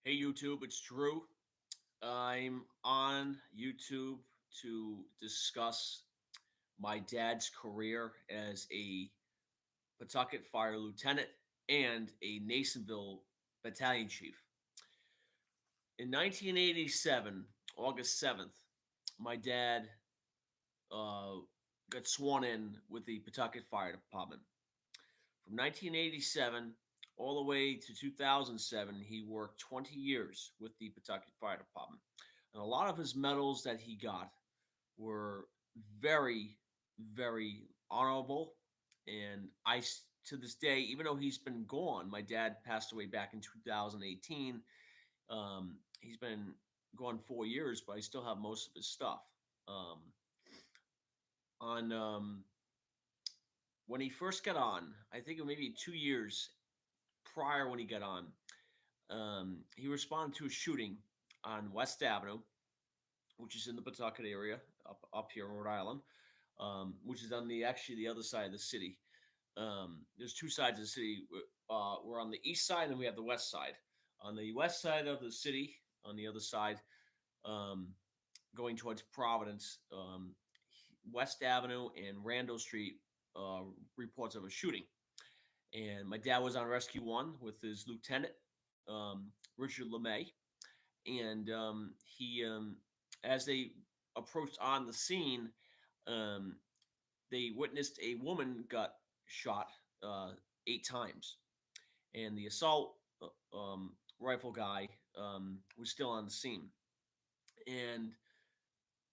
Hey YouTube, it's Drew. I'm on YouTube to discuss my dad's career as a Pawtucket Fire Lieutenant and a Nasonville Battalion Chief. In 1987, August 7th, my dad uh, got sworn in with the Pawtucket Fire Department. From 1987 all the way to 2007, he worked 20 years with the Pawtucket Fire Department. And a lot of his medals that he got were very, very honorable. And to this day, even though he's been gone, my dad passed away back in 2018. He's been gone 4 years, but I still have most of his stuff. Um, on When he first got on, I think it maybe 2 years prior when he got on, he responded to a shooting on West Avenue, which is in the Pawtucket area, up here in Rhode Island, which is on the other side of the city. There's two sides of the city. We're on the east side and we have the west side. On the west side of the city, on the other side, um, going towards Providence, West Avenue and Randall Street, uh, reports of a shooting. And my dad was on Rescue One with his lieutenant, Richard LeMay, and as they approached on the scene, um, they witnessed a woman got shot 8 times, and the assault rifle guy was still on the scene and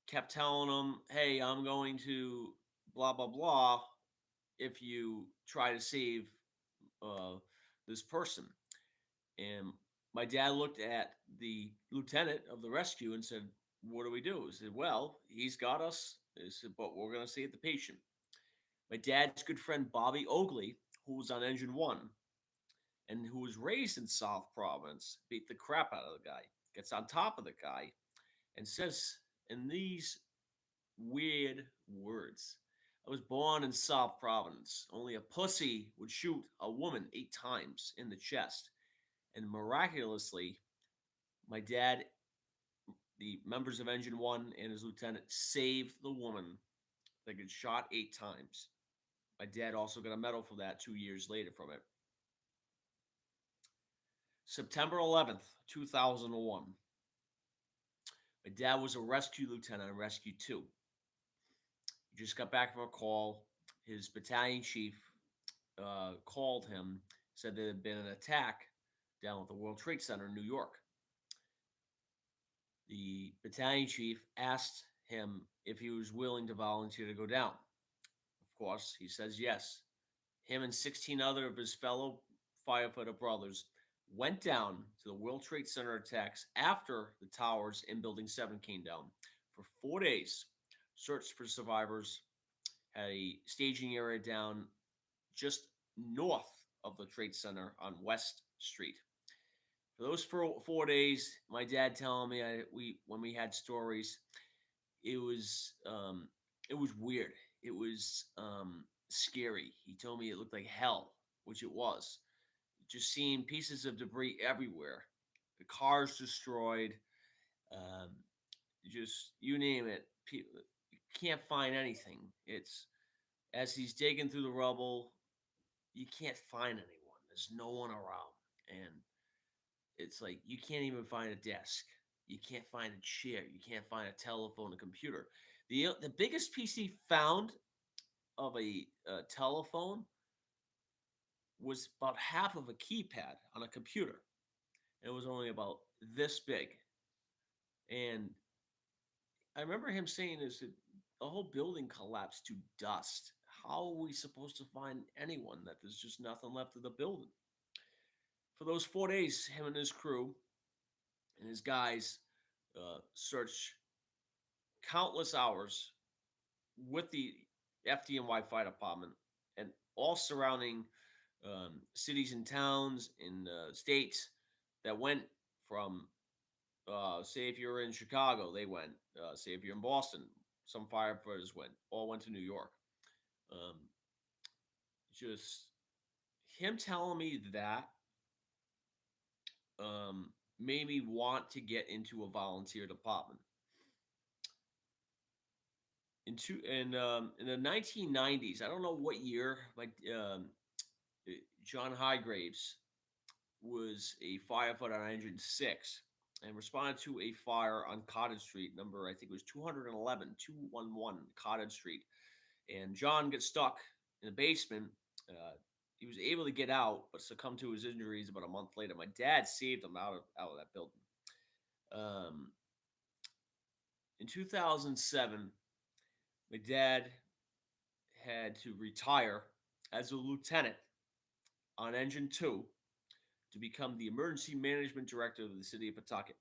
kept telling them, "Hey, I'm going to blah blah blah if you try to save uh, this person." And my dad looked at the lieutenant of the rescue and said, "What do we do?" He said, "Well, he's got us." He said, "But we're going to save the patient." My dad's good friend Bobby Oakley, who was on Engine One and who was raised in South Province, beat the crap out of the guy, gets on top of the guy, and says in these weird words, "I was born in South Province. Only a pussy would shoot a woman 8 times in the chest. And miraculously, my dad, the members of Engine One, and his lieutenant saved the woman that got shot 8 times. My dad also got a medal for that 2 years later from it. September 11th, 2001. My dad was a rescue lieutenant on Rescue 2. He just got back from a call. His battalion chief called him, said there had been an attack down at the World Trade Center in New York. The battalion chief asked him if he was willing to volunteer to go down. Of course, he says yes. Him and 16 other of his fellow firefighter brothers went down to the World Trade Center attacks after the towers in Building 7 came down. For 4 days, searched for survivors, had a staging area down just north of the Trade Center on West Street. For those 4 days, my dad telling me when we had stories, it was um, it was weird. It was scary. He told me it looked like hell, which it was. Just seeing pieces of debris everywhere, the cars destroyed, um, just you name it. People, you can't find anything. It's as he's digging through the rubble, you can't find anyone. There's no one around, and it's like you can't even find a desk. You can't find a chair. You can't find a telephone, a computer. The biggest PC found of a telephone was about half of a keypad on a computer. And it was only about this big. And I remember him saying this that the whole building collapsed to dust. How are we supposed to find anyone that there's just nothing left of the building? For those 4 days, him and his crew and his guys searched countless hours with the FDNY Fire Department and all surrounding cities and towns in states that went from, say, if you're in Chicago, they went. Say, if you're in Boston, some firefighters went. All went to New York. Um, just him telling me that, made me want to get into a volunteer department. In the 1990s, I don't know what year, but John Highgraves was a firefighter on Engine 6 and responded to a fire on Cottage Street, number I think it was 211 Cottage Street. And John gets stuck in the basement. Uh, he was able to get out, but succumbed to his injuries about a month later. My dad saved him out of that building. Um, in 2007, my dad had to retire as a lieutenant on Engine 2 to become the emergency management director of the city of Pawtucket.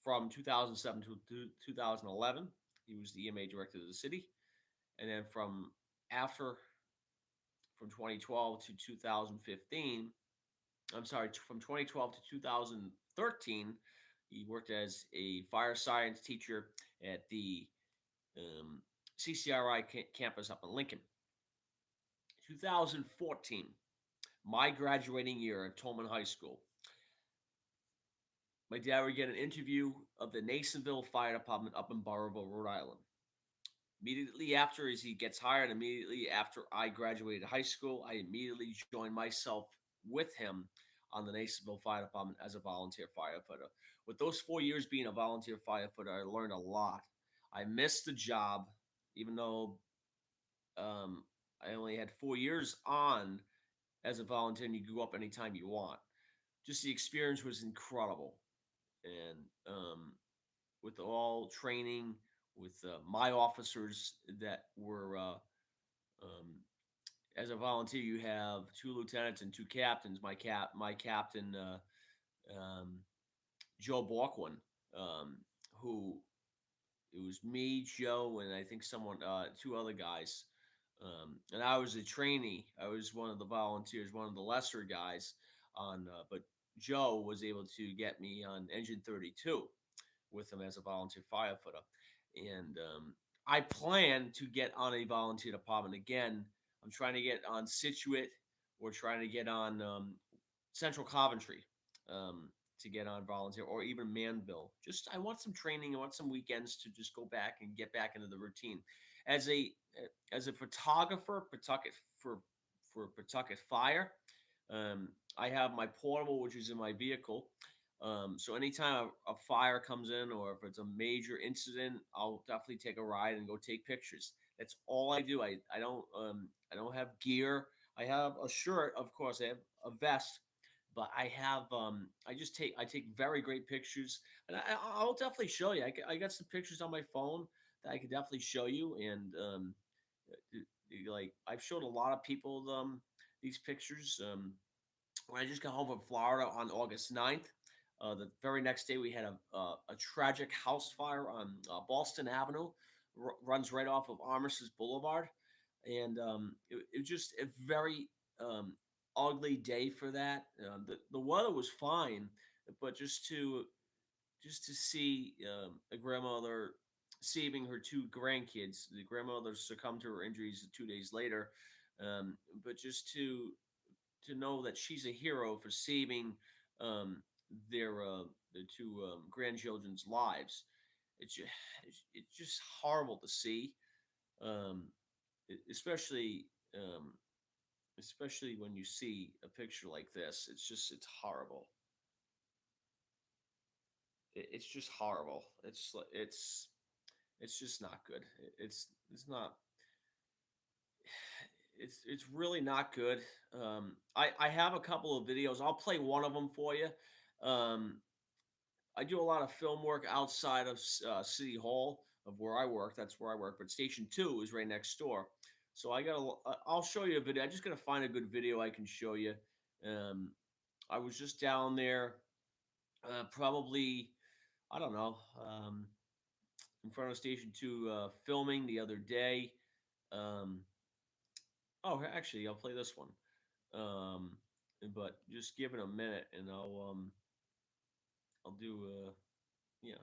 From 2007 to 2011, he was the EMA director of the city. And then after from 2012 to 2015, I'm sorry, from 2012 to 2013, he worked as a fire science teacher at the CCRI campus up in Lincoln. 2014, my graduating year at Tolman High School. My dad would get an interview of the Nasonville Fire Department up in Burrillville, Rhode Island. Immediately after, as he gets hired, immediately after I graduated high school, I immediately joined myself with him on the Nasonville Fire Department as a volunteer firefighter. With those 4 years being a volunteer firefighter, I learned a lot. I missed the job, even though I only had 4 years on as a volunteer, and you can go up anytime you want. Just the experience was incredible. And with all training, with my officers that were, as a volunteer, you have 2 lieutenants and 2 captains. My captain, Joe Borkwin, who it was me, Joe, and I think 2 other guys. And I was a trainee. I was one of the volunteers, one of the lesser guys on. But Joe was able to get me on Engine 32 with him as a volunteer firefighter, and I plan to get on a volunteer department again. I'm trying to get on Scituate. We're trying to get on Central Coventry to get on volunteer, or even Manville. Just I want some training. I want some weekends to just go back and get back into the routine. As a photographer, for Pawtucket Fire, I have my portable, which is in my vehicle. So anytime a fire comes in, or if it's a major incident, I'll definitely take a ride and go take pictures. That's all I do. I don't have gear. I have a shirt, of course. I have a vest, but I take very great pictures, and I'll definitely show you. I got some pictures on my phone that I could definitely show you, and like I've showed a lot of people these pictures. When I just got home from Florida on August 9th. The very next day, we had a tragic house fire on Boston Avenue, runs right off of Armistice Boulevard. And it was just a very ugly day for that. The weather was fine, but just to see a grandmother saving her 2 grandkids. The grandmother succumbed to her injuries 2 days later. But just to know that she's a hero for saving um, their 2 grandchildren's lives. It's just, it's just horrible to see, um, especially especially when you see a picture like this. It's horrible. It's just horrible. It's just not good. It's not. It's really not good. I have a couple of videos. I'll play one of them for you. Um, I do a lot of film work outside of City Hall of where I work. That's where I work. But Station 2 is right next door. So I'll show you a video. I just gotta find a good video I can show you. Um, I was just down there, probably I don't know, in front of Station 2, filming the other day. Um, oh, actually, I'll play this one. Um, but just give it a minute, and I'll do yeah.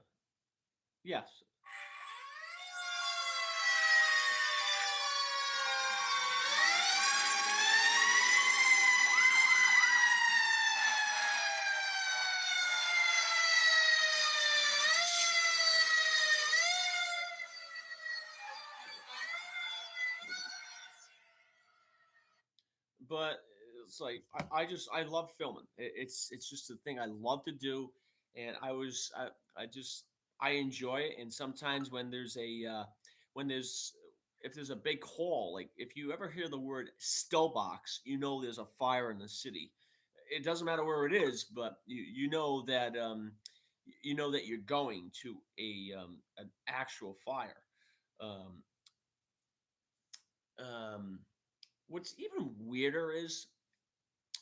Yes. but it's like I love filming. It's just a thing I love to do, and I just I enjoy it. And sometimes when there's if there's a big call, like if you ever hear the word Stillbox, you know there's a fire in the city. It doesn't matter where it is, but you know that you're going to a an actual fire. Um, um, what's even weirder is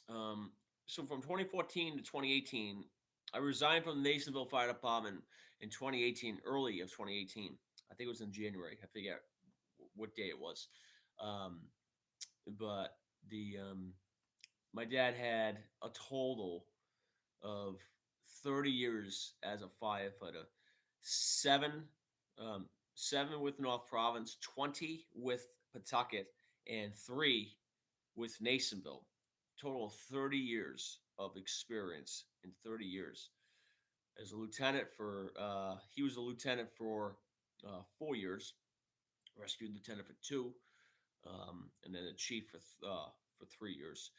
Um, so from 2014 to 2018, I resigned from the Nasonville Fire Department in 2018, early of 2018. I think it was in January. I forget what day it was. Um, but the my dad had a total of 30 years as a firefighter, seven um, seven with North Province, 20 with Pawtucket, and three with Nasonville. Total of 30 years of experience in 30 years. As a lieutenant he was a lieutenant for 4 years, rescue lieutenant for two, and then a chief for 3 years.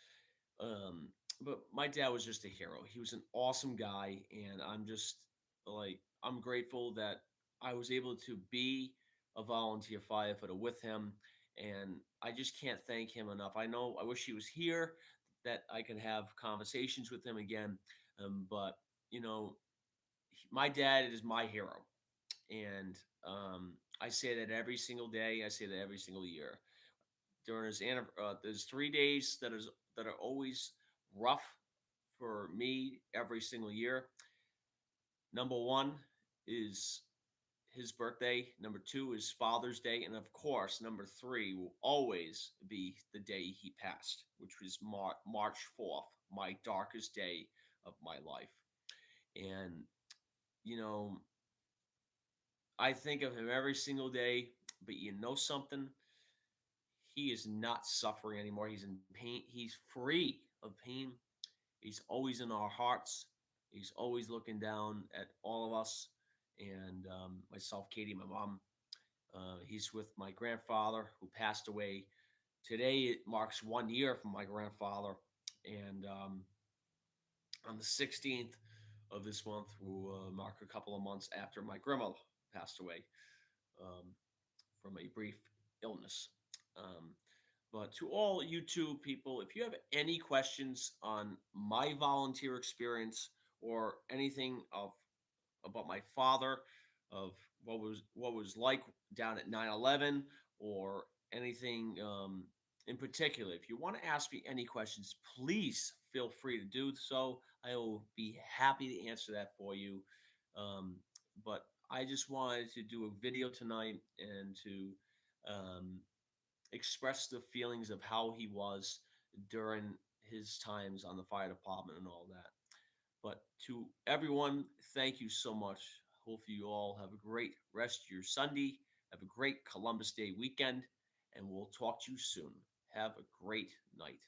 Um, but my dad was just a hero. He was an awesome guy, and I'm grateful that I was able to be a volunteer firefighter with him, and I just can't thank him enough. I wish he was here, that I could have conversations with him again, but you know, my dad is my hero, and I say that every single day. I say that every single year during there's 3 days that are always rough for me every single year. Number one is his birthday. Number two is Father's Day, and of course, number three will always be the day he passed, which was March 4th, my darkest day of my life. And you know, I think of him every single day. But you know something? He is not suffering anymore. He's in pain. He's free of pain. He's always in our hearts. He's always looking down at all of us and myself, Katie, my mom. He's with my grandfather who passed away. Today it marks 1 year from my grandfather, and on the 16th of this month will mark a couple of months after my grandmother passed away um, from a brief illness. Um, But to all YouTube people, if you have any questions on my volunteer experience or anything of about my father, of what was like down at 9/11, or anything in particular, if you want to ask me any questions, please feel free to do so. I will be happy to answer that for you. Um, but I just wanted to do a video tonight and to um, express the feelings of how he was during his times on the fire department and all that. But to everyone, thank you so much. Hope you all have a great rest of your Sunday. Have a great Columbus Day weekend, and we'll talk to you soon. Have a great night.